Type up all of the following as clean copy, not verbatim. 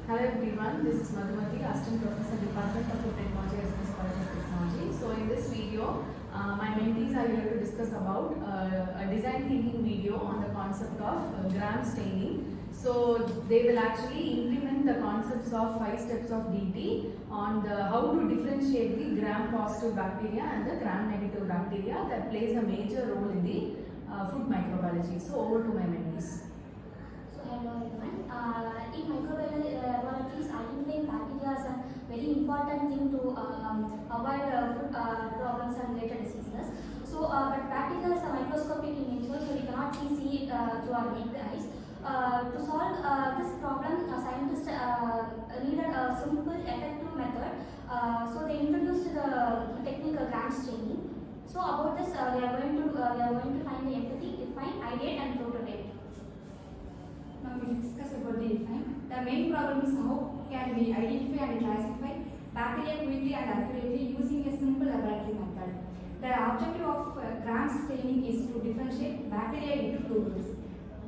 Hello everyone, this is Madhumati, Assistant Professor, Department of Food Technology, SNS College of Technology. So in this video, my mentees are here to discuss about a design thinking video on the concept of gram staining. So they will actually implement the concepts of 5 steps of DT on the how to differentiate the gram positive bacteria and the gram negative bacteria that plays a major role in the food microbiology. So over to my mentees. Hello everyone. In microbiology, identifying bacteria is a very important thing to avoid food problems and related diseases. So, but bacteria is microscopic in nature, so we cannot see it through our naked eyes. To solve this problem, scientists needed a simple, effective method. So they introduced the technique of gram staining. So about this, we are going to find the empathy, define, ideate, and prototype. Now we will discuss about the define. The main problem is how can we identify and classify bacteria quickly and accurately using a simple laboratory method. The objective of gram staining is to differentiate bacteria into two groups,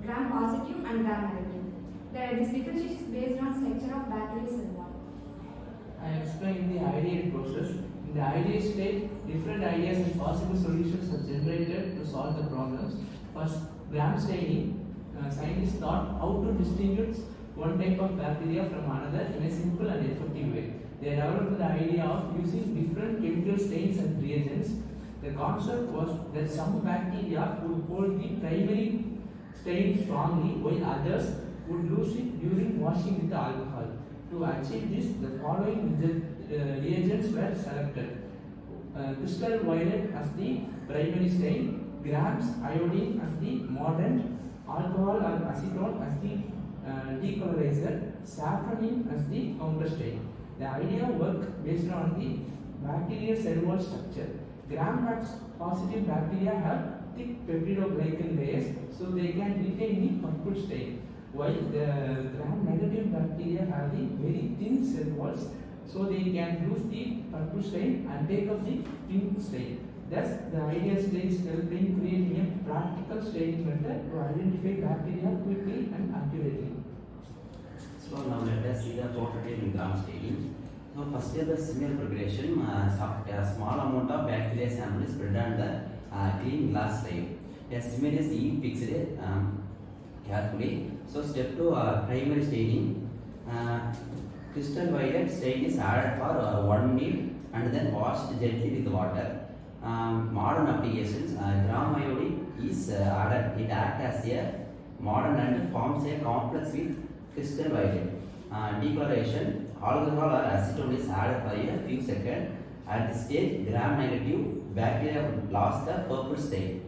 gram positive and gram negative. This differentiation is based on structure of bacterial cell wall. I explained the ideate process. In the ideate state, different ideas and possible solutions are generated to solve the problems. First, gram staining. Scientists thought how to distinguish one type of bacteria from another in a simple and effective way. They developed the idea of using different chemical stains and reagents. The concept was that some bacteria would hold the primary stain strongly while others would lose it during washing with alcohol. To achieve this, the following reagents were selected. Crystal violet as the primary stain, grams iodine as the mordant, alcohol or acetone as the decolorizer, saffronin as the counter stain. The idea worked based on the bacterial cell wall structure. Gram positive bacteria have thick peptidoglycan layers, so they can retain the purple stain, while the gram negative bacteria have the very thin cell walls, so they can lose the purple stain and take up the pink stain. Thus, the idea states helping creating a practical staining method to identify bacteria quickly and accurately. So now let us see the prototype in gram staining. Now first is the similar progression. A small amount of bacteria sample is spread on the clean glass slide. A smear is fixed carefully. So step 2, primary staining. Crystal violet stain is added for 1 minute and then washed gently with water. Modern applications, gram iodine is added. It acts as a modern and forms a complex with crystal violet. Decoloration, alcohol or acetone is added for a few seconds. At this stage, gram negative bacteria lost the purple stain.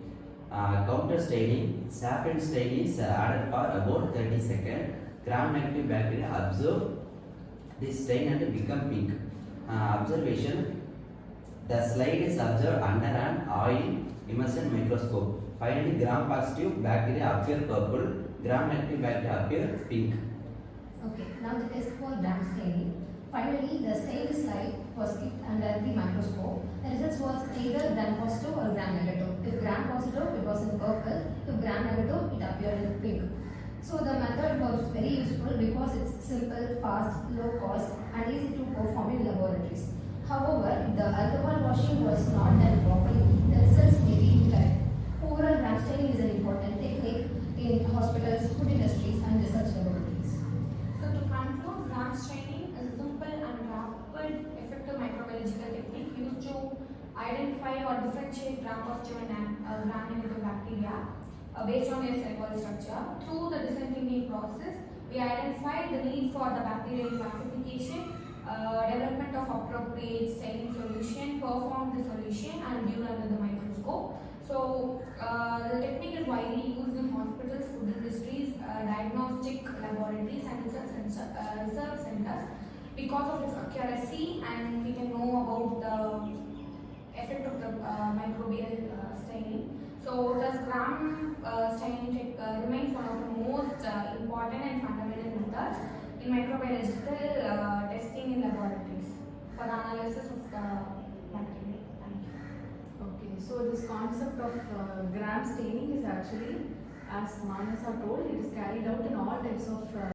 Counter staining, saffron stain is added for about 30 seconds. Gram negative bacteria absorb this stain and become pink. Observation, the slide is observed under an oil immersion microscope. Finally, gram positive bacteria appear purple, gram negative bacteria appear pink. Okay, now the test for gram staining. Finally, the stained slide was kept under the microscope. The results was either gram positive or gram negative. If gram positive, it was in purple. If gram negative, it appeared in pink. So the method was very useful because it's simple, fast, low cost, and easy to perform in laboratories. However, if the alcohol washing was not done properly, the results may be incorrect. Overall, gram staining is an important technique in hospitals, food industries, and research laboratories. So to conclude, gram staining is a simple and rapid, effective microbiological technique used to identify or differentiate gram positive and gram negative bacteria based on their cell wall structure. Through the design thinking process, we identify the need for the bacterial classification, development of appropriate staining solution, perform the solution and viewed under the microscope. So the technique is widely used in hospitals, food industries, diagnostic laboratories and research centers because of its accuracy, and we can know about the effect of the microbial staining. So thus gram staining remains one of the most important and fundamental methods in microbiological testing in laboratories for the analysis of the bacteria. Thank you. Okay, so this concept of gram staining is actually, as Manas have told, it is carried out in all types of